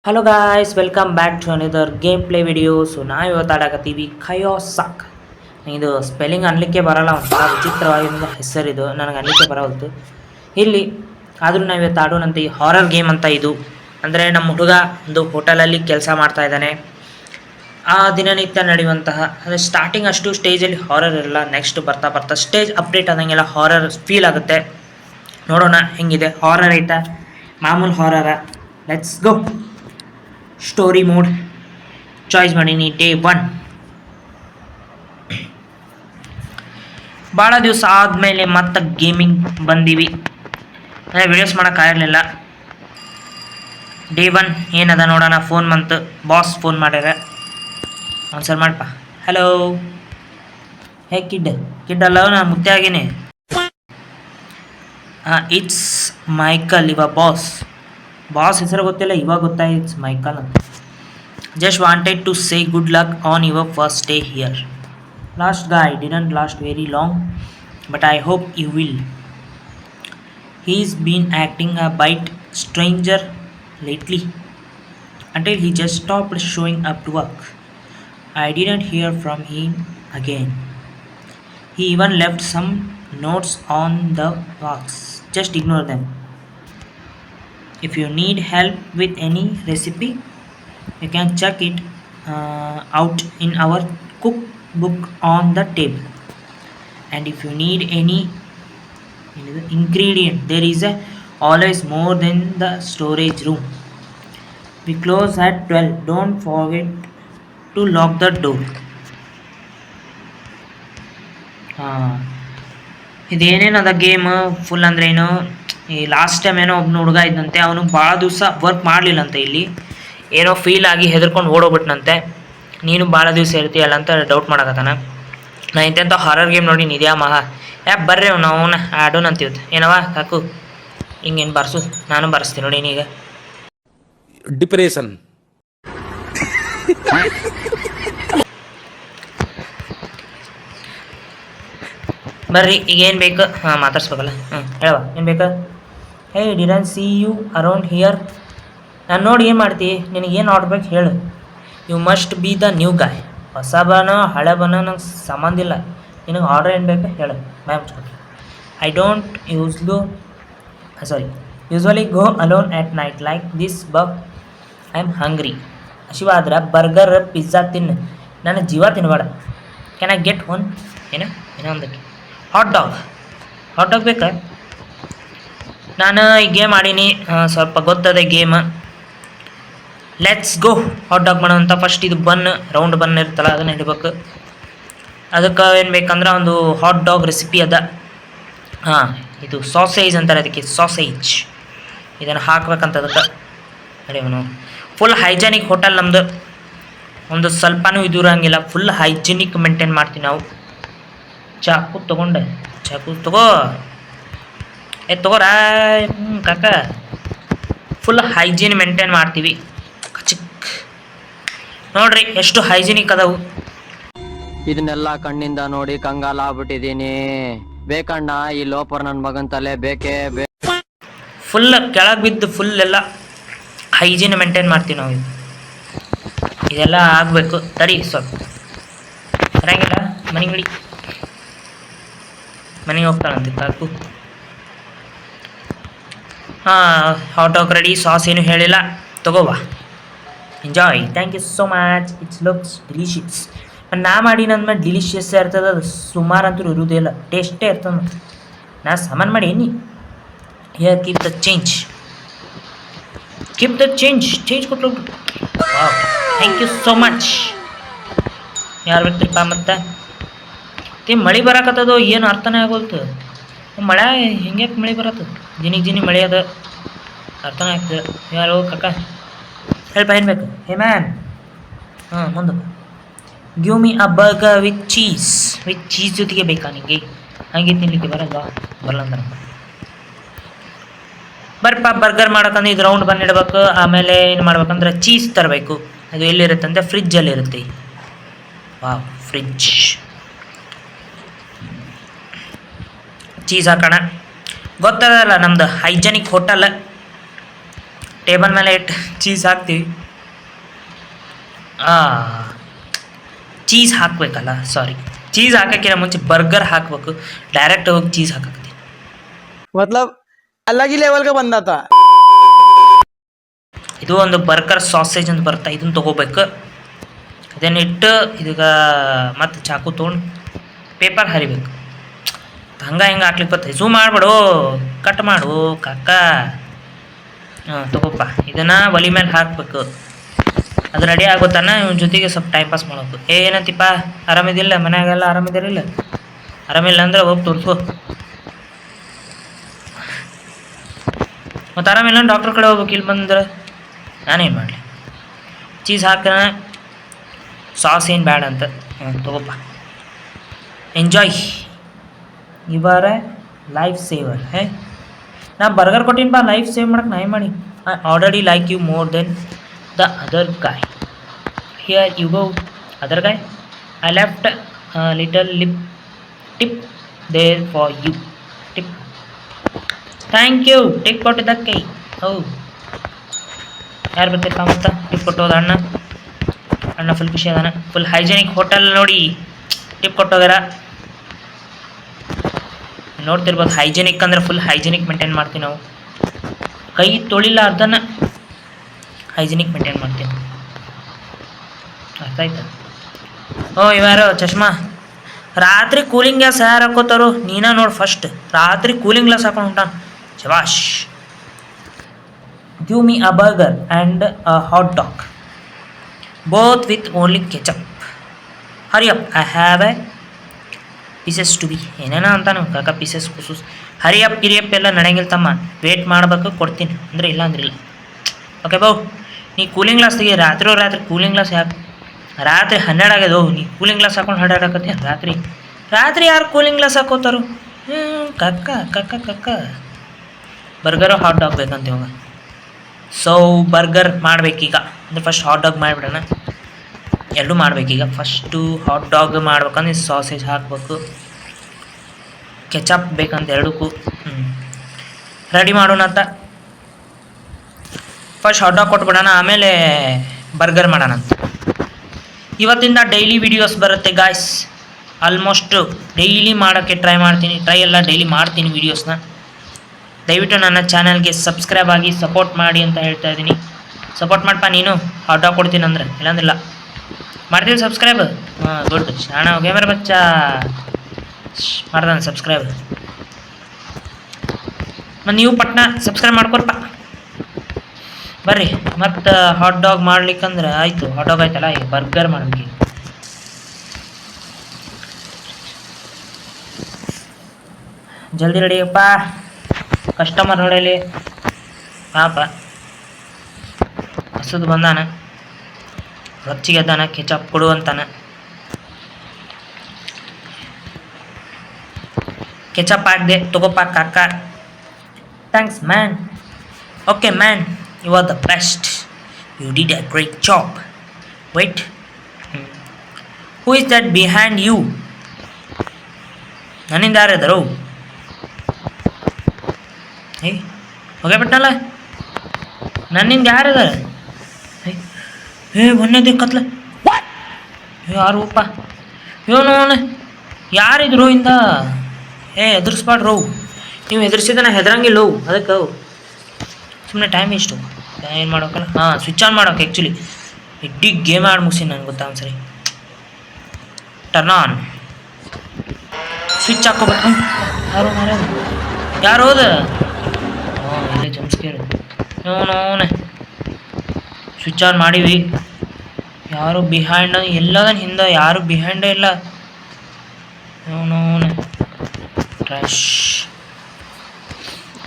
Hello guys welcome back to another gameplay video. So ನಾವು ಇವತ್ತು ಆಡಕತ್ತೀವಿ ಕಯೋಸಾಕ್. ಇದು spelling ಅನ್ಲಿಕ್ಕೆ ಬರೋಲ್ಲ, ಒಂಥರ ವಿಚಿತ್ರವಾಗಿರೋ ಹೆಸರಿದು, ನನಗೆ ಅನ್ಲಿಕ್ಕೆ ಬರೋಲ್ತು ಇಲ್ಲಿ. ಆದರೂ ನಾವು ಇವತ್ತು ಆಡೋಣಂತ ಈ ಹಾರರ್ ಗೇಮ್ ಅಂತ. ಇದು ಅಂದರೆ ನಮ್ಮ ಹುಡುಗ ಒಂದು ಹೋಟೆಲಲ್ಲಿ ಕೆಲಸ ಮಾಡ್ತಾ ಇದ್ದಾನೆ. ಆ ದಿನನಿತ್ಯ ನಡೆಯುವಂತಹ ಅಂದರೆ ಸ್ಟಾರ್ಟಿಂಗ್ ಅಷ್ಟು ಸ್ಟೇಜಲ್ಲಿ ಹಾರರ್ ಇರಲ್ಲ, ನೆಕ್ಸ್ಟ್ ಬರ್ತಾ ಬರ್ತಾ ಸ್ಟೇಜ್ ಅಪ್ಡೇಟ್ ಆದಂಗೆಲ್ಲ ಹಾರರ್ ಫೀಲ್ ಆಗುತ್ತೆ. ನೋಡೋಣ ಹೆಂಗಿದೆ, ಹಾರರ್ ಐತಾ ಮಾಮೂಲು ಹಾರರ. Let's go. Story mode choice ಮಾಡೀನಿ. ಡೇ 1. ಭಾಳ ದಿವಸ ಆದಮೇಲೆ ಮತ್ತೆ ಗೇಮಿಂಗ್ ಬಂದೀವಿ. ಅದೇ ವಿಡಿಯೋಸ್ ಮಾಡೋಕ್ಕಾಗಿರಲಿಲ್ಲ. ಡೇ 1 ಏನದ ನೋಡೋಣ. ಫೋನ್ ಬಂತು, ಬಾಸ್ ಫೋನ್ ಮಾಡ್ಯಾರ. ಆನ್ಸರ್ ಮಾಡಪ್ಪ. ಹಲೋ, ಹೇ ಕಿಡ್ ಅಲ್ಲ, ನಾನು ಮುತ್ತೆ ಆಗೀನಿ. ಇಟ್ಸ್ ಮೈಕಲ್, ಇವ ಬಾಸ್ ಹೆಸರು ಗೊತ್ತಿಲ್ಲ, ಇವಾಗ ಗೊತ್ತಾಯ್ತು ಇಟ್ಸ್ ಮೈಕಲ್ ಅಂತ. Just wanted to say good luck on your first day here. Last guy didn't last very long, but I hope you will. He's been acting a bit stranger lately, until he just stopped showing up to work. I didn't hear from him again. He even left some notes on the box. Just ignore them. If you need help with any recipe, you can check it out in our cookbook on the table. And if you need any ingredient, there is always more than the storage room. We close at 12. Don't forget to lock the door. ಇದೇನೇನದ game full ಅಂದ್ರೆ ಏನು, ಈ last time ಏನೋ ಒಬ್ಬನ ಹುಡುಗ ಇದ್ದಂತೆ, ಅವನು ಭಾಳ ದಿವಸ ವರ್ಕ್ ಮಾಡಲಿಲ್ಲಂತೆ. ಇಲ್ಲಿ ಏನೋ ಫೀಲ್ ಆಗಿ ಹೆದರ್ಕೊಂಡು ಓಡೋಗ್ಬಿಟ್ನಂತೆ. ನೀನು ಭಾಳ ದಿವಸ ಇರ್ತೀಯಲ್ಲ ಅಂತ ಡೌಟ್ ಮಾಡಕತ್ತಾನ. ನಾ ಇಂತೆಂಥ ಹಾರರ್ ಗೇಮ್ ನೋಡಿ ನಿದ್ಯಾ ಮಹಾ ಯಾಕೆ ಬರ್ರಿ ನಾವು ಆಡೋಣ ಅಂತೀವತ್ತು. ಏನವ ಕಾಕು ಹಿಂಗೇನು ಬರ್ಸು, ನಾನು ಬರ್ಸ್ತೀನಿ ನೋಡಿ ನೀಗ. ಡಿಪ್ರೆಷನ್ ಬರ್ರಿ ಈಗ ಏನು ಬೇಕು? ಹಾಂ ಮಾತಾಡ್ಸ್ಬೇಕಲ್ಲ. ಹೇಳವ ಏನು ಬೇಕು? Hey didn't see you around here. ನಾನು ನೋಡಿ ಏನು ಮಾಡ್ತೀವಿ, ನಿನಗೇನು ಆರ್ಡ್ರ್ ಬೇಕು ಹೇಳು. You must be the new guy. ಹೊಸ ಬನೋ ಹಳೆ ಬನೋ ನಂಗೆ ಸಂಬಂಧ ಇಲ್ಲ. ನಿನಗೆ ಆರ್ಡ್ರ್ ಏನು ಬೇಕು ಹೇಳು. Ma'am I don't usually go alone at night like this, but I am hungry. ಹಸಿವಾದ್ರೆ ಬರ್ಗರ್ ಪಿಜ್ಜಾ ತಿನ್ನು, ನನ್ನ ಜೀವ ತಿನ್ನಬೇಡ. Can I get one? ಏನೋ ಒಂದಕ್ಕೆ ಹಾಟ್ ಡಾಗ್ ಬೇಕಾ? ನಾನು ಈ ಗೇಮ್ ಆಡೀನಿ, ಸ್ವಲ್ಪ ಗೊತ್ತದೆ game. Let's go. Hot dog ಮಾಡೋಣ ಅಂತ. ಫಸ್ಟ್ ಇದು ರೌಂಡ್ ಬನ್ ಇರ್ತಲ್ಲ, ಅದನ್ನು ಹಿಡ್ಬೇಕು. ಅದಕ್ಕೆ ಏನು ಬೇಕಂದ್ರೆ ಒಂದು ಹಾಟ್ ಡಾಗ್ ರೆಸಿಪಿ ಅದ. ಇದು ಸಾಸೇಜ್ ಅಂತಾರೆ ಅದಕ್ಕೆ, ಸಾಸೇಜ್. ಇದನ್ನು ಹಾಕ್ಬೇಕಂತ ಅದಕ್ಕೆ. ಅದೇವನು ಫುಲ್ ಹೈಜೆನಿಕ್ ಹೋಟೆಲ್ ನಮ್ಮದು, ಒಂದು ಸ್ವಲ್ಪನೂ ಇದು ಇರೋಂಗಿಲ್ಲ, ಫುಲ್ ಹೈಜಿನಿಕ್ ಮೇಂಟೈನ್ ಮಾಡ್ತೀವಿ ನಾವು. ಚಾಕು ತಗೋ ತಗೋರ ಕಾಕ. ಫುಲ್ ಹೈಜೀನ್ ಮೇಂಟೈನ್ ಮಾಡ್ತೀವಿ. ಚಿಕ್ ನೋಡ್ರಿ ಎಷ್ಟು ಹೈಜಿನಿಕ್ ಅದಾವು. ಇದನ್ನೆಲ್ಲ ಕಣ್ಣಿಂದ ನೋಡಿ ಕಂಗಾಲ ಆಗ್ಬಿಟ್ಟಿದೀನಿ. ಬೇಕಣ್ಣ ಈ ಲೋಪರ್ ನನ್ನ ಮಗನ್ ತಲೆ ಬೇಕೇ ಫುಲ್ ಕೆಳಗೆ ಬಿದ್ದು ಫುಲ್ ಎಲ್ಲ ಹೈಜೀನ್ ಮೇಂಟೈನ್ ಮಾಡ್ತೀವಿ ನಾವು. ಇದೆಲ್ಲ ಆಗಬೇಕು. ತಡಿ ಸ್ವಲ್ಪ ಬರಂಗಿಲ್ಲ. ಮನೆಗೆ ಹೋಗ್ತಾನಂತೆ ಕಾಕು. Hot dog ready. ಸಾಸ್ ಏನು ಹೇಳಿಲ್ಲ, ತಗೋವಾ. Enjoy. Thank you so much. It's looks delicious. ನಾ ಮಾಡಿ ನನ್ನ ಡಿಲಿಷಿಯಸ್ಸೇ ಇರ್ತದೆ, ಅದು ಸುಮಾರು ಅಂತೂ ಇರೋದೇ ಇಲ್ಲ, ಟೇಸ್ಟೇ ಇರ್ತದೆ. ನಾ ಸಾಮಾನು ಮಾಡಿ ಏನಿ. ಹಿಯರ್ ಕೀಪ್ ದ ಚೇಂಜ್ ಕೊಟ್ಟು. Wow, thank you so much. ಯಾರು ಬೇಕ್ರಿಪ್ಪ ಮತ್ತೆ? ಮಳೆ ಬರಕತ್ತದೋ ಏನು ಅರ್ಥನೇ ಆಗೋಲ್ತು. ಮಳೆ ಹೆಂಗೆ ಮಳೆ ಬರತ್ತದ? ಜಿನಿ ಮಳೆ ಅದ, ಅರ್ಥನೇ ಆಗ್ತದೆ. ಯಾರು ಕಕ್ಕ ಹೇಳಪ್ಪ ಏನು ಬೇಕು? ಹೇ ಮ್ಯಾನ್, ಮುಂದೆ give me a burger with cheese ಜೊತೆಗೆ ಬೇಕಾ ನಿಂಗೆ? ಹಂಗೆ ತಿನ್ಲಿಕ್ಕೆ ಬರಲ್ಲ ಅಂದ್ರೆ ಬರ್ಪ. ಬರ್ಗರ್ ಮಾಡೋಕಂದ್ರೆ ಇದು ರೌಂಡ್ ಬಂದಿಡ್ಬೇಕು. ಆಮೇಲೆ ಏನು ಮಾಡ್ಬೇಕಂದ್ರೆ ಚೀಸ್ ತರಬೇಕು. ಅದು ಎಲ್ಲಿರುತ್ತೆ ಅಂದರೆ ಫ್ರಿಜ್ಜಲ್ಲಿರುತ್ತೆ. Wow, fridge. ಚೀಸ್ ಹಾಕೋಣ. ಗೊತ್ತದಲ್ಲ ನಮ್ದು ಹೈಜೆನಿಕ್ ಹೋಟೆಲ್. ಟೇಬಲ್ ಮೇಲೆ ಇಟ್ಟು ಚೀಸ್ ಹಾಕ್ತೀವಿ. ಚೀಸ್ ಹಾಕಬೇಕಲ್ಲ, ಸಾರಿ, ಚೀಸ್ ಹಾಕೋಕ್ಕಿಂತ ಮುಂಚೆ ಬರ್ಗರ್ ಹಾಕಬೇಕು. ಡೈರೆಕ್ಟ್ ಹೋಗಿ ಚೀಸ್ ಹಾಕಕತ್ತೀನಿ. मतलब अलग ही लेवल का बंदा था. ಇದು ಒಂದು ಬರ್ಗರ್ ಸಾಸೇಜ್ ಅಂತ ಬರ್ತಾ, ಇದನ್ನು ತೊಗೋಬೇಕು. ಅದನ್ನಿಟ್ಟು ಇದೀಗ ಮತ್ತೆ ಚಾಕು ತೊಗೊಂಡು ಪೇಪರ್ ಹರಿಬೇಕು. ಹಂಗೆ ಹಿಂಗೆ ಹಾಕ್ಲಿಕ್ಕೆ ಬರ್ತದೆ. ಝೂಮ್ ಮಾಡಿಬಿಡು, ಕಟ್ ಮಾಡು ಕಕ್ಕ. ತಗೋಪ್ಪ, ಇದನ್ನು ಒಲಿ ಮೇಲೆ ಹಾಕಬೇಕು. ಅದು ರೆಡಿ ಆಗುತ್ತಾನ. ಇವನ ಜೊತೆಗೆ ಸ್ವಲ್ಪ ಟೈಮ್ ಪಾಸ್ ಮಾಡೋದು. ಏನಂತಿಪ್ಪ, ಆರಾಮಿದಿಲ್ಲ? ಮನ್ಯಾಗೆಲ್ಲ ಆರಾಮಿದಾರಿಲ್ಲ? ಆರಾಮಿಲ್ಲ ಅಂದ್ರೆ ಹೋಗಿ ತೋರಿಸು. ಮತ್ತು ಆರಾಮಿಲ್ಲ ಡಾಕ್ಟ್ರ್ ಕಡೆ ಹೋಗ್ಬೇಕು. ಇಲ್ಲಿ ಬಂದ್ರೆ ನಾನೇನು ಮಾಡಲಿ? ಚೀಸ್ ಹಾಕೋಣ, ಸಾಸ್ ಏನು ಬೇಡ ಅಂತ. ತಗೋಪ್ಪ, ಎಂಜಾಯ್. ಇವಾರ ಲೈಫ್ ಸೇವರ್. ನಾ ಬರ್ಗರ್ ಕೊಟ್ಟಿನಿ ಬಾ, ಲೈಫ್ ಸೇವ್ ಮಾಡಕ್ಕೆ ನಾಯಿ ಮಾಡಿ. I already like you more than the other guy. Here you go, other guy. I left a little lip tip there for you. Tip. Thank you. Tip ಕೊಟ್ಟಿದ್ದಕ್ಕೆ. ಯಾರು ಬರ್ತೀರಪ್ಪ ಮತ್ತ tip ಕೊಟ್ಟೋದ? ಅಣ್ಣ full ಖುಷಿ ಅದಾನ. Full hygienic hotel ನೋಡಿ tip ಕೊಟ್ಟೋಗ್ಯಾರ. ನೋಡ್ತಿರ್ಬೋದು, hygienic ಅಂದ್ರೆ full hygienic maintain ಮಾಡ್ತೀವಿ ನಾವು. ಕೈ ತೊಳಿಲ್ಲ ಅರ್ಧನ ಹೈಜಿನಿಕ್ ಮೇಂಟೈನ್ ಮಾಡ್ತೀನಿ. ಅರ್ಥ ಆಯ್ತಾ? ಇವ್ಯಾರು ಚಶ್ಮಾ? ರಾತ್ರಿ ಕೂಲಿಂಗ್ ಗ್ಲಾಸ್ ಯಾರು ಹಾಕೋತಾರೋ? ನೀನ ನೋಡಿ ಫಸ್ಟ್. ರಾತ್ರಿ ಕೂಲಿಂಗ್ ಗ್ಲಾಸ್ ಹಾಕೊಂಡು ಹೊಂಟಾನ. ಶಬಾಷ್. Give me a burger and a hot dog, both with only ketchup. Hurry up, I have a pieces to be. ಏನೇನೋ ಅಂತಾನು ಕಾಕ, ಪೀಸಸ್ ಕುಸೂಸ್. ಹರಿ ಅಪ್ ಗಿರಿಯಪ್ ಎಲ್ಲ ನಡೆಯಂಗಿಲ್ಲ ತಮ್ಮ. ವೇಟ್ ಮಾಡಬೇಕು, ಕೊಡ್ತೀನಿ ಅಂದರೆ ಇಲ್ಲ ಅಂದ್ರೆ ಇಲ್ಲ. ಓಕೆ ಬೌ, ನೀ ಕೂಲಿಂಗ್ ಗ್ಲಾಸ್ ತೆಗಿ. ರಾತ್ರಿ ಕೂಲಿಂಗ್ ಗ್ಲಾಸ್ ಯಾಕೆ? ರಾತ್ರಿ 12 ಆಗ್ಯದ. ನೀ ಕೂಲಿಂಗ್ ಗ್ಲಾಸ್ ಹಾಕೊಂಡು ಹಾಡಾಡಕತ್ತಿ ರಾತ್ರಿ ಯಾರು ಕೂಲಿಂಗ್ ಗ್ಲಾಸ್ ಹಾಕೋತಾರು? ಕಕ್ಕ ಕಕ್ಕ ಕಕ್ಕ. ಬರ್ಗರು ಹಾಟ್ ಡಾಗ್ ಬೇಕಂತ ಇವಾಗ. ಸೊ ಬರ್ಗರ್ ಮಾಡಬೇಕೀಗ. ಅಂದರೆ ಫಸ್ಟ್ ಹಾಟ್ ಡಾಗ್ ಮಾಡಿಬಿಡೋಣ. ಎರಡೂ ಮಾಡಬೇಕೀಗ. ಫಸ್ಟು ಹಾಟ್ ಡಾಗ್ ಮಾಡ್ಬೇಕಂದ್ರೆ ಸಾಸೇಜ್ ಹಾಕಬೇಕು, ಕೆಚಪ್ ಬೇಕಂತ ಎರಡಕ್ಕೂ. ರೆಡಿ ಮಾಡೋಣ ಅಂತ. ಫಸ್ಟ್ ಹಾಟ್ ಡಾಗ್ ಕೊಟ್ಬಿಡೋಣ, ಆಮೇಲೆ ಬರ್ಗರ್ ಮಾಡೋಣ ಅಂತ. ಇವತ್ತಿಂದ ಡೈಲಿ ವಿಡಿಯೋಸ್ ಬರುತ್ತೆ ಗಾಯ್ಸ್. ಆಲ್ಮೋಸ್ಟ್ ಡೈಲಿ ಮಾಡೋಕ್ಕೆ ಟ್ರೈ ಮಾಡ್ತೀನಿ. ಡೈಲಿ ಮಾಡ್ತೀನಿ ವೀಡಿಯೋಸ್ನ. ದಯವಿಟ್ಟು ನನ್ನ ಚಾನಲ್ಗೆ ಸಬ್ಸ್ಕ್ರೈಬ್ ಆಗಿ ಸಪೋರ್ಟ್ ಮಾಡಿ ಅಂತ ಹೇಳ್ತಾ ಇದ್ದೀನಿ. ಸಪೋರ್ಟ್ ಮಾಡಪ್ಪ ನೀನು. ಹಾಟ್ ಡಾಗ್ ಕೊಡ್ತೀನಿ ಅಂದ್ರೆ, ಇಲ್ಲಾಂದ್ರಿಲ್ಲ. ಮಾಡ್ತೀವಿ ಸಬ್ಸ್ಕ್ರೈಬ್? ಗುಡ್. ಶಾಣ ಗೇಮರ್ ಬಚ್ಚ ಮಾಡ್ದಾನೆ ಸಬ್ಸ್ಕ್ರೈಬ್. ಮತ್ತು ನೀವು ಪಟ್ನ ಸಬ್ಸ್ಕ್ರೈಬ್ ಮಾಡ್ಕೊರಪ್ಪ. ಬರ್ರಿ, ಮತ್ತು ಹಾಟ್ ಡಾಗ್ ಮಾಡ್ಲಿಕ್ಕಂದ್ರೆ ಆಯಿತು. ಹಾಟ್ ಡಾಗ್ ಆಯ್ತಲ್ಲ, ಈಗ ಬರ್ಗರ್ ಮಾಡ್ಬೇಕು. ಜಲ್ದಿ ರೆಡಿಯಪ್ಪ, ಕಸ್ಟಮರ್ ನೋಡಲಿ. ಪಾಪ ಹಸದು ಬಂದಾನ, ರೊಚ್ಚಿಗೆ ಎದ್ದಾನ. ಕೆಚಪ್ ಕೊಡು ಅಂತಾನ. ಕೆಚಪ್ ಹಾಕ್ದೆ. ತಗೋಪ್ಪ ಕಾಕ. Thanks man. Okay man, you are the best. You did a great job. Wait. Who is that behind you? ನನ್ನಿಂದ ಯಾರಿದ್ದಾರೋ? ಹೋಗೇ ಬಿಟ್ಟನಲ್ಲ. ನನ್ನಿಂದ ಯಾರಿದ್ದಾರೆ? ಮೊನ್ನೆ ಕತ್ಲ. ಯಾರೂಪ ಇವನು? ಯಾರಿದ್ರು ಇಂದ? ಎದುರಿಸ್ಬಾಡ್ರು. ನೀವು ಎದುರಿಸಿದ ನಾ ಹೆದರಂಗಿಲ್ಲ. ಅದಕ್ಕೆ ಸುಮ್ಮನೆ ಟೈಮ್ ಇಷ್ಟು ಏನು ಮಾಡೋಕ್ಕಲ್ಲ. ಸ್ವಿಚ್ ಆನ್ ಮಾಡೋಕೆ. ಆ್ಯಕ್ಚುಲಿ ಇಡ್ಡಿ ಗೇಮ್ ಆಡಿ ಮುಗಿಸಿ ನನಗೆ ಗೊತ್ತಾ ಒಂದ್ಸರಿ. ಟರ್ನ್ ಆನ್, ಸ್ವಿಚ್ ಹಾಕೋಬೇಕು. ಯಾರು ಹೋದ? ಇಲ್ಲೇ ಜಂಪ್ಸ್ಕೇರ್. ನೋನೆ ಸ್ವಿಚ್ ಆನ್ ಮಾಡೀವಿ. ಯಾರು ಬಿಹೈಂಡ್? ಎಲ್ಲದನ್ನ ಹಿಂದೆ ಯಾರು ಬಿಹೈಂಡೇ ಇಲ್ಲ. ನೋನೆ ಟ್ರ್ಯಾಶ್.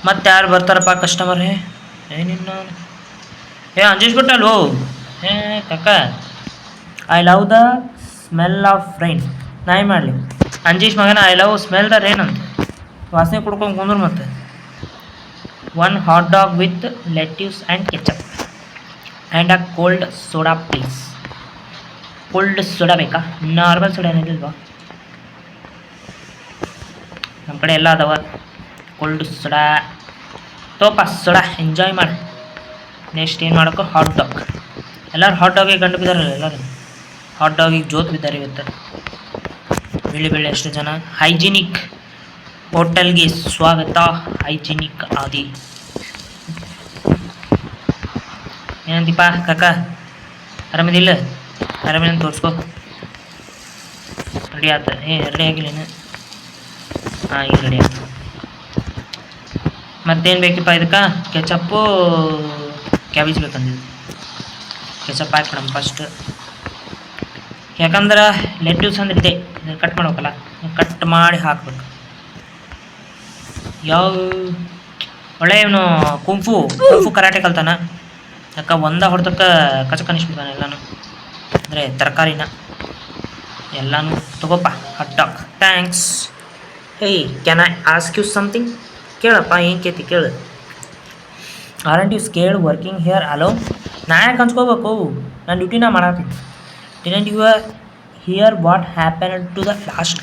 ಮತ್ತೆ ಯಾರು ಬರ್ತಾರಪ್ಪ ಕಸ್ಟಮರ್? ಏನಿನ್ನ ಅಂಜಿಸ್ಬಿಟ್ಟಲ್ವೋ? ಕಕ್ಕ, I love the smell of rain. ನಾ ಏನು ಮಾಡಲಿ? ಅಂಜೀಶ್ ಮಗನ I love smell the rain ಅಂತ ವಾಸನೆ ಕುಡ್ಕೊಂಡು ಕುಂದ್ರು. ಮತ್ತೆ 1 hot dog with lettuce and ketchup and a cold soda please. Cold soda ಬೇಕಾ? ನಾರ್ಮಲ್ ಸೋಡಾ ಏನಿಲ್ವಾ? ನಮ್ಮ ಕಡೆ ಎಲ್ಲ ಅದಾವ ಕೋಲ್ಡ್ ಸೋಡಾ. ತೋಪ ಸೋಡಾ ಎಂಜಾಯ್ ಮಾಡಿ. ನೆಕ್ಸ್ಟ್ ಏನು ಮಾಡೋಕ್ಕೋ ಹಾಟ್ ಡಾಗ್. ಎಲ್ಲರೂ ಹಾಟ್ ಡಾಗಿಗೆ ಗಂಡು ಬಿದ್ದಾರಲ್ಲ, ಎಲ್ಲರೂ ಹಾಟ್ ಡಾಗಿಗೆ ಜೋತ್ ಬಿದ್ದಾರೆ ಇವತ್ತು. ಬೆಳ್ಳಿ ಎಷ್ಟು ಜನ. ಹೈಜಿನಿಕ್ ಹೋಟೆಲ್ಗೆ ಸ್ವಾಗತ. ಹೈಜಿನಿಕ್ ಆದಿ. ಏನಂತೀಪ ಕಾಕ, ಆರಾಮದಿಲ್ಲ? ಆರಾಮೇನು ತೋರಿಸ್ಕೊ. ರೆಡಿ ಆತ? ರೆಡಿ ಆಗಿಲ್ಲ ಏನು? ಹಾಂ, ಈಗ ರೆಡಿ ಆಯ್ತು. ಮತ್ತೇನು ಬೇಕಪ್ಪ ಇದಕ್ಕೆ? ಕೆಚಪ್ಪು ಕ್ಯಾಬೇಜ್ ಬೇಕಂದಿದ್ದು. ಕೆಚಪ್ ಹಾಕ್ಬಿಡಮ್ ಫಸ್ಟ್, ಯಾಕಂದ್ರೆ ಲೆಟ್ಯೂಸ್ ಅಂದಿದ್ದೆ ಕಟ್ ಮಾಡ್ಬೇಕಲ್ಲ, ಕಟ್ ಮಾಡಿ ಹಾಕ್ಬೇಕು. ಯಾವ ಒಳ್ಳೆ ಇವನು ಕುಂಫು ಕರಾಟೆ ಕಲ್ತಾನ. ಯಾಕ ಹೊಡೆದಕ್ಕೆ ಕಚಕ ಅನಿಸ್ಬಿಡ್ತಾನೆ ಎಲ್ಲನೂ, ಅಂದರೆ ತರಕಾರಿನ ಎಲ್ಲನೂ. ತಗೋಪ್ಪ hot dog. Thanks. Hey, can I ask you something? ಕೇಳಪ್ಪ, ಏನು ಕೇಳ್ತಿ ಕೇಳು. Aren't you scared working here alone? ನಾ ಯಾಕೆ ಅನ್ಸ್ಕೋಬೇಕು, ನಾನು ಡ್ಯೂಟಿನ ಮಾಡತ್ತೀನಿ. Didn't you hear what happen to the last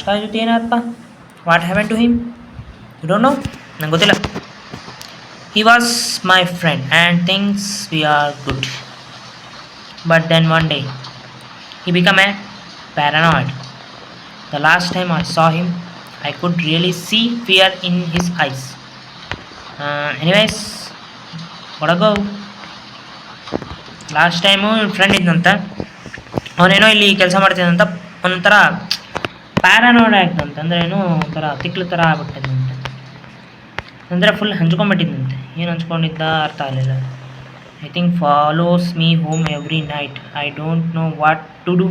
guy ಜೊತೆ ಏನಾಯ್ತಪ್ಪ? What happen to him? You don't know? ನಂಗೆ ಗೊತ್ತಿಲ್ಲ. He was my friend and things we are good. But then one day, he became a paranoid. The last time I saw him, I could really see fear in his eyes. Anyways, what go? Last time friend ಇದ್ದಂತ, ಅವನೇನೋ ಇಲ್ಲಿ ಕೆಲಸ ಮಾಡ್ತಿದ್ದಂತ, ಒಂಥರ ಪ್ಯಾರಾನೋಡ್ ಆಗ್ತಂತ. ಅಂದರೆ ಏನೋ ಒಂಥರ ತಿಕ್ಲು ಥರ ಆಗ್ಬಿಟ್ಟಿದ್ದಂತೆ. ಅಂದರೆ ಫುಲ್ ಹಂಚ್ಕೊಂಡ್ಬಿಟ್ಟಿದ್ದಂತೆ. ಏನು ಹಂಚ್ಕೊಂಡಿದ್ದ ಅರ್ಥ ಆಗಲಿಲ್ಲ. I think follows me home every night. I don't know what to do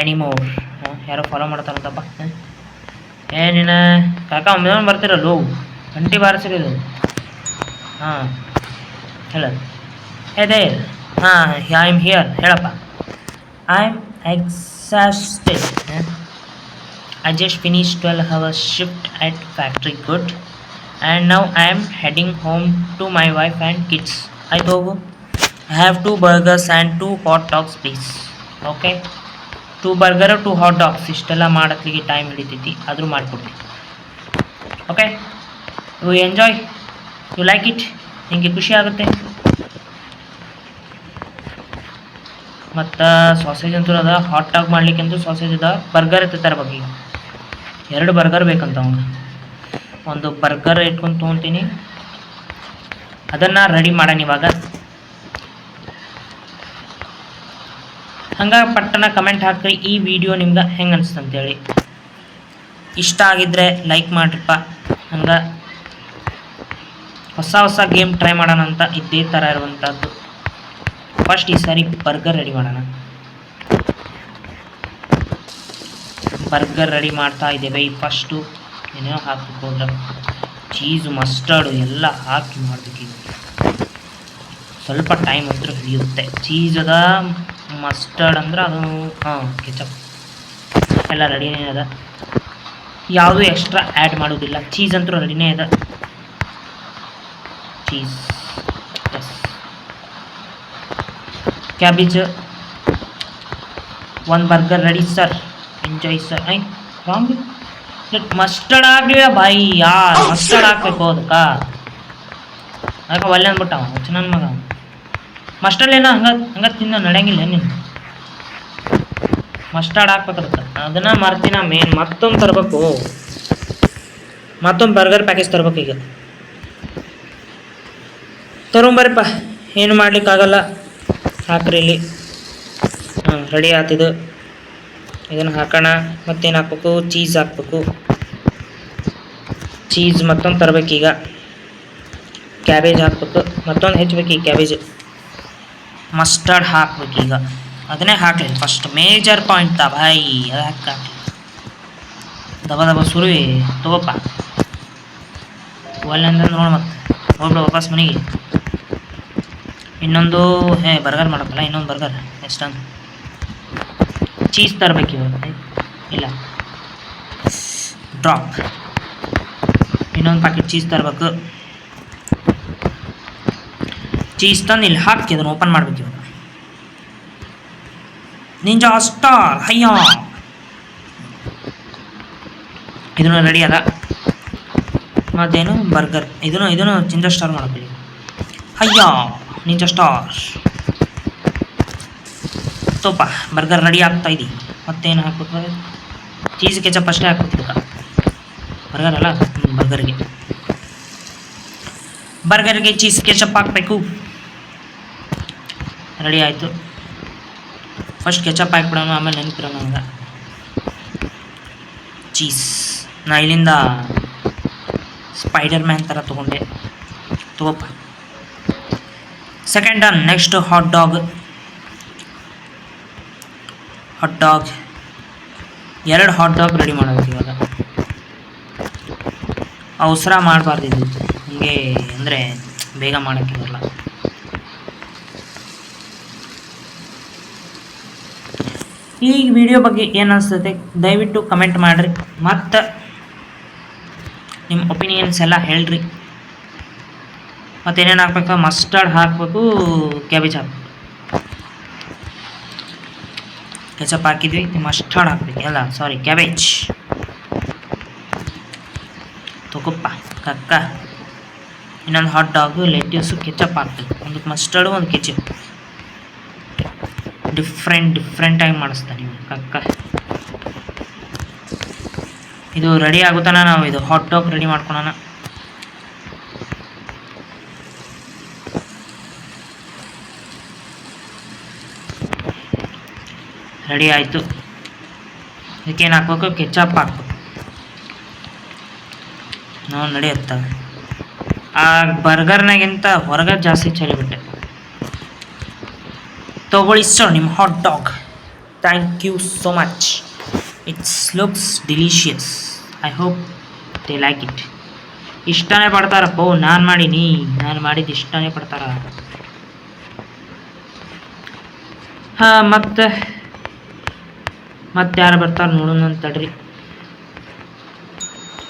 anymore. ಯಾರೋ ಫಾಲೋ ಮಾಡ್ತಾರಂತಪ್ಪ. ಏನಿನ ಕಾಕ ಒಮ್ಮೆ ಬರ್ತಿರಲ್ಲ, ಗಂಟೆ ಬಾರಿಸಿರೋದು. ಹಾಂ, ಹೇಳ. ಅದೇ ಹಾಂ, ಐ ಆಮ್ ಹಿಯರ್. ಹೇಳಪ್ಪ. I am exhausted. I just finished 12 hours shift at factory. Good. And now I am heading home to my wife and kids. I go. I have 2 burgers and 2 hot dogs please. Okay. 2 burger 2 hot dogs. ಇಷ್ಟೆಲ್ಲ ಮಾಡತ್ಲಿಗೆ time ಹಿಡಿತೈತಿ, ಆದರೂ ಮಾಡಿಕೊಡ್ತೀನಿ. Okay, you enjoy, you like it. ನಿಮಗೆ ಖುಷಿ ಆಗುತ್ತೆ. ಮತ್ತು sausage ಅಂತೂ ಅದ. ಹಾಟ್ ಡಾಗ್ ಮಾಡ್ಲಿಕ್ಕಂತೂ ಸಾಸೇಜ್ ಅದ. ಬರ್ಗರ್ ಎತ್ತಾರೆ ಬಗ್ಗೆ. 2 ಬರ್ಗರ್ ಬೇಕಂತ ಅವ್ನು. ಒಂದು ಬರ್ಗರ್ ಇಟ್ಕೊಂಡು ತೊಗೊತೀನಿ, ಅದನ್ನು ರೆಡಿ ಮಾಡೋಣ ಇವಾಗ. ಹಂಗೆ ಪಟ್ಟಣ ಕಮೆಂಟ್ ಹಾಕ್ರಿ ಈ ವಿಡಿಯೋ ನಿಮ್ಗೆ ಹೆಂಗೆ ಅನಿಸ್ತು ಅಂತೇಳಿ. ಇಷ್ಟ ಆಗಿದ್ದರೆ ಲೈಕ್ ಮಾಡಿರಿಪ್ಪ. ಹಂಗೆ ಹೊಸ ಗೇಮ್ ಟ್ರೈ ಮಾಡೋಣ ಅಂತ ಇದೇ ಥರ ಇರುವಂಥದ್ದು. ಫಸ್ಟ್ ಈ ಸಾರಿ ಬರ್ಗರ್ ರೆಡಿ ಮಾಡೋಣ. ಬರ್ಗರ್ ರೆಡಿ ಮಾಡ್ತಾ ಇದ್ದೇವೆ. ಫಸ್ಟು ಏನೇನೋ ಹಾಕಬೇಕು ಅಂದ್ರೆ ಚೀಸು, ಮಸ್ಟರ್ಡು ಎಲ್ಲ ಹಾಕಿ ಮಾಡಬೇಕೀಗ. ಸ್ವಲ್ಪ ಟೈಮ್ ಅಂತೂ ಹಿಡಿಯುತ್ತೆ. ಚೀಸ್ ಅದ, ಮಸ್ಟರ್ಡ್ ಅಂದ್ರೆ ಅದು, ಹಾಂ, ಕೆಚಪ್ ಎಲ್ಲ ರೆಡಿನೇ ಅದ. ಯಾವುದೂ ಎಕ್ಸ್ಟ್ರಾ ಆ್ಯಡ್ ಮಾಡೋದಿಲ್ಲ. ಚೀಸ್ ಅಂತೂ ರೆಡಿನೇ ಅದ. Cheese, yes. Cabbage. 1 burger ready sir. Enjoy sir. Wrong mustard ಆಗಲಿಲ್ಲ ಬಾಯಿ. ಯಾರು ಮಸ್ಟರ್ಡ್ ಹಾಕ್ಬೇಕು ಅದಕ್ಕೆ? ಅದಕ್ಕೆ ಒಳ್ಳೆ ಅಂದ್ಬಿಟ್ಟ ನನ್ನ ಮಗ. ಮಸ್ಟರ್ಡ್ ಏನೋ ಹಂಗೆ ತಿನ್ನೋ ನಡೆಯಂಗಿಲ್ಲ ನೀನು. ಮಸ್ಟರ್ಡ್ ಹಾಕ್ಬೇಕು ಅದಕ್ಕೆ. ಅದನ್ನು ಮರ್ತಿನ ಮೇನ್. ಮತ್ತೊಂದು ತರಬೇಕು, ಮತ್ತೊಂದು ಬರ್ಗರ್ ಪ್ಯಾಕೇಜ್ ತರ್ಬೇಕು ಈಗ. ತಗೊಂಬರ್ರಿಪ್ಪ, ಏನು ಮಾಡ್ಲಿಕ್ಕಾಗಲ್ಲ. ಹಾಕ್ರಿ ಇಲ್ಲಿ. ಹಾಂ, ರೆಡಿ ಆತಿದ್ದು. ಇದನ್ನು ಹಾಕೋಣ. ಮತ್ತೇನು ಹಾಕ್ಬೇಕು? ಚೀಸ್ ಹಾಕ್ಬೇಕು. ಚೀಸ್ ಮತ್ತೊಂದು ತರಬೇಕೀಗ. ಕ್ಯಾಬೇಜ್ ಹಾಕ್ಬೇಕು. ಮತ್ತೊಂದು ಹೆಚ್ಚಬೇಕು ಈ ಕ್ಯಾಬೇಜ್. ಮಸ್ಟರ್ಡ್ ಹಾಕ್ಬೇಕೀಗ. ಅದನ್ನೇ ಹಾಕಲಿ ಫಸ್ಟ್. ಮೇಜರ್ ಪಾಯಿಂಟ್ ಬಾಯಿ. ಅದು ಹಾಕಿ ದಬ ಸುರುವಿ ತಗೋಪ್ಪ. ಒಳ್ಳೆ ಅಂದ್ರೆ ನೋಡಿ ಮತ್ತೆ ಹೋಗ್ಬಿಡು ವಾಪಸ್ ಮನೆಗೆ. ಇನ್ನೊಂದು ಬರ್ಗರ್ ಮಾಡಬೇಕಲ್ಲ, ಇನ್ನೊಂದು ಬರ್ಗರ್ ಎಷ್ಟೊಂದು ಚೀಸ್ ತರಬೇಕು ಇವಾಗ. ಇಲ್ಲ, ಡ್ರಾಪ್. ಇನ್ನೊಂದು ಪ್ಯಾಕೆಟ್ ಚೀಸ್ ತರಬೇಕು. ಚೀಸ್ ತಂದು ಇಲ್ಲಿ ಹಾಕಿ ಅದನ್ನು ಓಪನ್ ಮಾಡಬೇಕು ಇವಾಗ. ನಿಂಜಾ ಸ್ಟಾರ್ ಹಯ್ಯ. ಇದನ್ನು ರೆಡಿ ಅದ. ಮತ್ತೇನು ಬರ್ಗರ್. ಇದನ್ನು ನಿಂಜಾ ಸ್ಟಾರ್ ಮಾಡಬೇಕು. ಅಯ್ಯ ನಿಂಜ ಸ್ಟಾರ್ ತೋಪ ಬರ್ಗರ್ ರೆಡಿ ಆಗ್ತಾ ಇದೆ. ಮತ್ತೇನು ಹಾಕ್ಬೇಕು? ಚೀಸ್ ಕೆಚಪ್ ಅಷ್ಟೇ ಹಾಕ್ಬೇಕು. ಬರ್ಗರ್ ಅಲ್ಲ, ಬರ್ಗರ್ಗೆ ಚೀಸ್ ಕೆಚಪ್ ಹಾಕಬೇಕು. ರೆಡಿ ಆಯಿತು. ಫಸ್ಟ್ ಕೆಚಪ್ ಹಾಕ್ಬಿಡೋಣ, ಆಮೇಲೆ ನೆನಪಿರೋಣ ನಮ್ಗೆ ಚೀಸ್. ನಾ ಇಲ್ಲಿಂದ ಸ್ಪೈಡರ್ ಮ್ಯಾನ್ ಥರ ತೊಗೊಂಡೆ. ತಗೋಪ್ಪ. Second done. Next hot dog. 2 hot dog ready ಮಾಡೋದು ಇವಾಗ. ಅವಸರ ಮಾಡಬಾರ್ದಿದ್ದು ಹೀಗೆ, ಅಂದರೆ ಬೇಗ ಮಾಡೋಕ್ಕೆ ಬರಲ್ಲ. ಈ ವಿಡಿಯೋ ಬಗ್ಗೆ ಏನು ಅನಿಸ್ತದೆ ದಯವಿಟ್ಟು ಕಮೆಂಟ್ ಮಾಡಿರಿ. ಮತ್ತು ನಿಮ್ಮ ಒಪಿನಿಯನ್ಸ್ ಎಲ್ಲ ಹೇಳ್ರಿ. ಮತ್ತೇನೇನು ಹಾಕ್ಬೇಕು? ಮಸ್ಟರ್ಡ್ ಹಾಕಬೇಕು, ಕ್ಯಾಬೇಜ್ ಹಾಕಬೇಕು. ಕೆಚಪ್ ಹಾಕಿದ್ವಿ, ಮಸ್ಟರ್ಡ್ ಹಾಕ್ಬೇಕು. ಅಲ್ಲ ಸಾರಿ, ಕ್ಯಾಬೇಜ್. ತಗೋಪ್ಪ ಕಕ್ಕ. ಇನ್ನೊಂದು ಹಾಟ್ ಡಾಗು, ಲೆಟ್ಯೂಸು, ಕೆಚಪ್ ಹಾಕ್ಬೇಕು. ಒಂದು ಮಸ್ಟರ್ಡು, ಒಂದು ಕೆಚಪ್. ಡಿಫ್ರೆಂಟಾಗಿ ಮಾಡಿಸ್ತಾನೆ ನೀವು ಕಕ್ಕ. ಇದು ರೆಡಿ ಆಗುತ್ತಾನ, ನಾವು ಇದು ಹಾಟ್ ಡಾಗ್ ರೆಡಿ ಮಾಡ್ಕೊಳೋಣ. ರೆಡಿ ಆಯಿತು. ಇದಕ್ಕೇನು ಹಾಕ್ಬೇಕು? ಕೆಚಪ್ ಹಾಕ್ಬೇಕು. ನಾವು ನಡೆಯುತ್ತವೆ. ಆ ಬರ್ಗರ್ನಾಗಿಂತ ಹೊರಗೆ ಜಾಸ್ತಿ ಚಲಿಬಿಟ್ಟೆ. ತಗೊಳ್ಳಿ ಸರ್ ನಿಮ್ಮ hot dog. Thank you so much. It's looks delicious. I hope they like it. ಇಷ್ಟನೇ ಪಡ್ತಾರಪ್ಪ. ನಾನು ಮಾಡಿದ್ದು ಇಷ್ಟನೇ ಪಡ್ತಾರ. ಹಾಂ, ಮತ್ತೆ ಯಾರು ಬರ್ತಾರೆ ನೋಡೋಣ ಅಂತ ತಡ್ರಿ.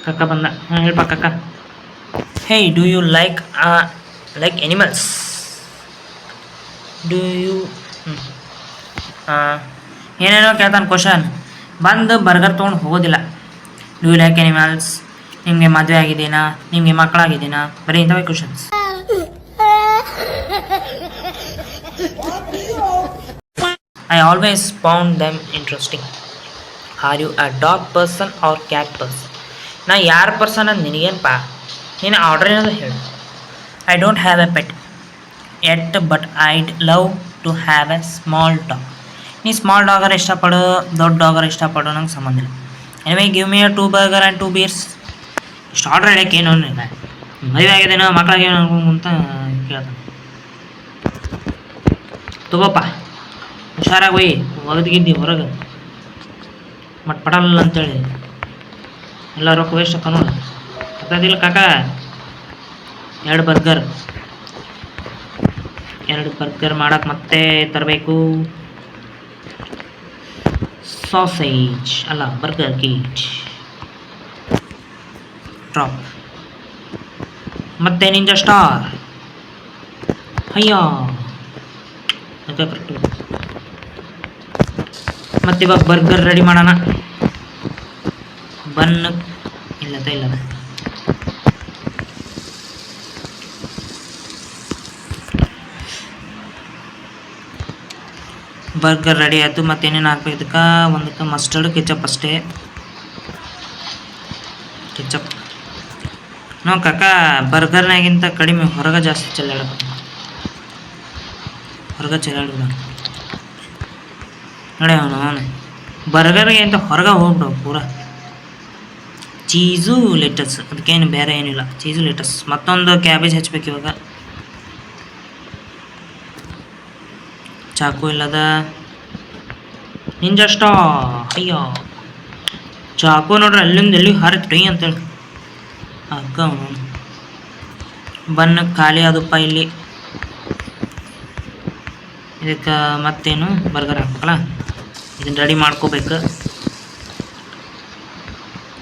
ಕಕ್ಕ ಬಂದ. ಹಾಂ ಹೇಳ್ಪ ಕಕ್ಕ. Hey, do you like animals? Do you ಏನೇನೋ ಕೇಳ್ತಾನೆ ಕ್ವಶನ್. ಬಂದು ಬರ್ಗರ್ ತೊಗೊಂಡು ಹೋಗೋದಿಲ್ಲ. Do you like animals? ನಿಮಗೆ ಮದುವೆ ಆಗಿದೆನಾ? ನಿಮಗೆ ಮಕ್ಕಳಾಗಿದೆನಾ? ಬರೀ ಇಂಥವೇ questions. I always found them interesting. Are you a dog person or cat person? ನಾ ಯಾರ ಪರ್ಸನ್ ಅಂತ ನಿನಗೇನಪ್ಪ? ನೀನು ಆರ್ಡರ್ ಏನಾದ್ರು ಹೇಳು. I don't have a pet yet, but I'd love to have a small dog. ನೀ ಸ್ಮಾಲ್ ಡಾಗರ್ ಇಷ್ಟಪಡು, ದೊಡ್ಡ ಡಾಗರ್ ಇಷ್ಟಪಡು, ನಂಗೆ ಸಂಬಂಧ ಇಲ್ಲ. Anyway give me 2 burger and 2 beers. ಇಷ್ಟು ಆರ್ಡರ್ ಹೇಳಕ್ಕೆ ಏನು ಇಲ್ಲ. ಮದುವೆ ಆಗಿದೇನೋ, ಮಕ್ಕಳಾಗೇನೋ ಅಂತ ಕೇಳ್ತಾನೆ. ತಗೋಪ್ಪ, ಹುಷಾರಾಗಿ ಹೋಯ್, ಒಗದ್ಗಿದ್ದಿ ಹೊರಗೆ ಮಟ್ ಪಡಲ್ಲ ಅಂತೇಳಿ ಎಲ್ಲ ರೊಕ್ಕ ವೇಸ್ಟ್ ಅಕ್ಕ ನೋಡು. ಗೊತ್ತಾದಿಲ್ಲ ಕಾಕ? 2 ಬರ್ಗರ್ ಮಾಡಕ್ಕೆ ಮತ್ತೆ ತರಬೇಕು. ಸಾಸೇಜ್ ಅಲ್ಲ, ಬರ್ಗರ್ ಗೀಟ್ ಡ್ರಾಪ್. ಮತ್ತೆ ನಿಂಜ ಸ್ಟಾರ್. ಅಯ್ಯ ಕರೆಕ್ಟ್. ಮತ್ತು ಇವಾಗ ಬರ್ಗರ್ ರೆಡಿ ಮಾಡೋಣ. ಬನ್ ಇಲ್ಲದ ಬರ್ಗರ್ ರೆಡಿ ಆಯಿತು. ಮತ್ತೇನೇನು ಹಾಕ್ಬೇಕು ಇದಕ್ಕೆ? ಒಂದಕ್ಕೆ ಮಸ್ಟರ್ಡ್, ಕೆಚಪ್ ಅಷ್ಟೇ. ಕೆಚಪ್ ನಾವು ಕಾಕ ಬರ್ಗರ್ನಾಗಿಂತ ಕಡಿಮೆ ಹೊರಗೆ ಜಾಸ್ತಿ ಚೆಲ್ಲಾಡಬೇಕು. ಹೊರಗೆ ಚೆಲ್ಲಾಡಿದ ನೋಡಿ ಅವನು ಬರ್ಗರ್ಗೆ ಅಂತ ಹೊರಗೆ ಹೋಗ್ಬಿಡು ಪೂರ. ಚೀಸು ಲೆಟಸ್, ಅದಕ್ಕೇನು ಬೇರೆ ಏನಿಲ್ಲ. Cheese lettuce. ಮತ್ತೊಂದು ಕ್ಯಾಬೇಜ್ ಹಚ್ಬೇಕು ಇವಾಗ. ಚಾಕು ಇಲ್ಲದ ನಿಂಜ ಸ್ಟಾ. ಅಯ್ಯೋ ಚಾಕು ನೋಡ್ರಿ ಅಲ್ಲಿಂದ ಎಲ್ಲಿ ಹಾರಿತ್ರಿ ಅಂತೇಳಿ ಅಕ್ಕ. ಬನ್ ಖಾಲಿ ಅದಪ್ಪ ಇಲ್ಲಿ. ಇದಕ್ಕೆ ಮತ್ತೇನು ಬರ್ಗರ್ ಹಾಕಲ್ಲ, ಇದನ್ನು ರೆಡಿ ಮಾಡ್ಕೋಬೇಕು.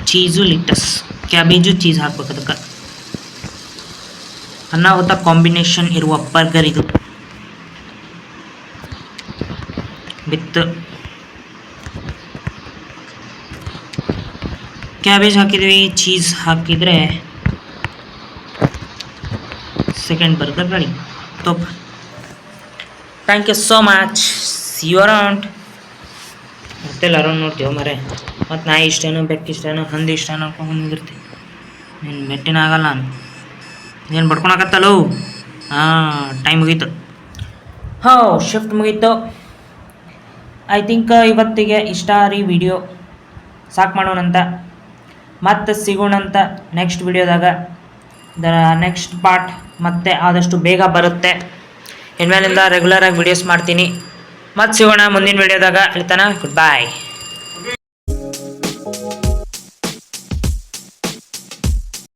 ಚೀಸು ಲಿಟಸ್, ಕ್ಯಾಬೇಜು ಚೀಸ್ ಹಾಕ್ಬೇಕು ಅದಕ್ಕೆ. ಅನಾಹುತ ಕಾಂಬಿನೇಷನ್ ಇರುವ ಬರ್ಗರ್ ಇದು. ವಿತ್ ಕ್ಯಾಬೇಜ್ ಹಾಕಿದ್ವಿ, ಚೀಸ್ ಹಾಕಿದರೆ ಸೆಕೆಂಡ್ ಬರ್ಗರ್ ರೆಡಿ. ತೋಪ thank you so much see you around. ಮತ್ತೆಲ್ಲ ಅರೌಂಡ್ ನೋಡ್ತೀವೋ ಮರೆ. ಮತ್ತು ನಾಯಿ ಇಷ್ಟೇನೋ ಬೆಕ್ಕ ಇಷ್ಟೇನೋ ಹಂದಿ ಇಷ್ಟೇನೋ ಅನ್ಕೊಂಡು ಬಂದಿರ್ತೀವಿ. ನೀನು ಬೆಟ್ಟಿನ ಆಗಲ್ಲ ನಾನು. ಏನು ಬಡ್ಕೊಳಕತ್ತಲ್ಲೋ. ಟೈಮ್ ಮುಗೀತು. ಶಿಫ್ಟ್ ಮುಗೀತು. ಐ ಥಿಂಕ್ ಇವತ್ತಿಗೆ ಇಷ್ಟ ರೀ ವಿಡಿಯೋ ಸಾಕು ಮಾಡೋಣಂತ. ಮತ್ತೆ ಸಿಗೋಣಂತ ನೆಕ್ಸ್ಟ್ ವಿಡಿಯೋದಾಗ. ನೆಕ್ಸ್ಟ್ ಪಾರ್ಟ್ ಮತ್ತೆ ಆದಷ್ಟು ಬೇಗ ಬರುತ್ತೆ. ಇನ್ಮೇಲಿಂದ ರೆಗ್ಯುಲರಾಗಿ ವಿಡಿಯೋಸ್ ಮಾಡ್ತೀನಿ. ಮತ್ತೆ ಸಿಗೋಣ ಮುಂದಿನ ವಿಡಿಯೋದಾಗ. ಹೇಳ್ತಾನೆ ಗುಡ್ ಬಾಯ್.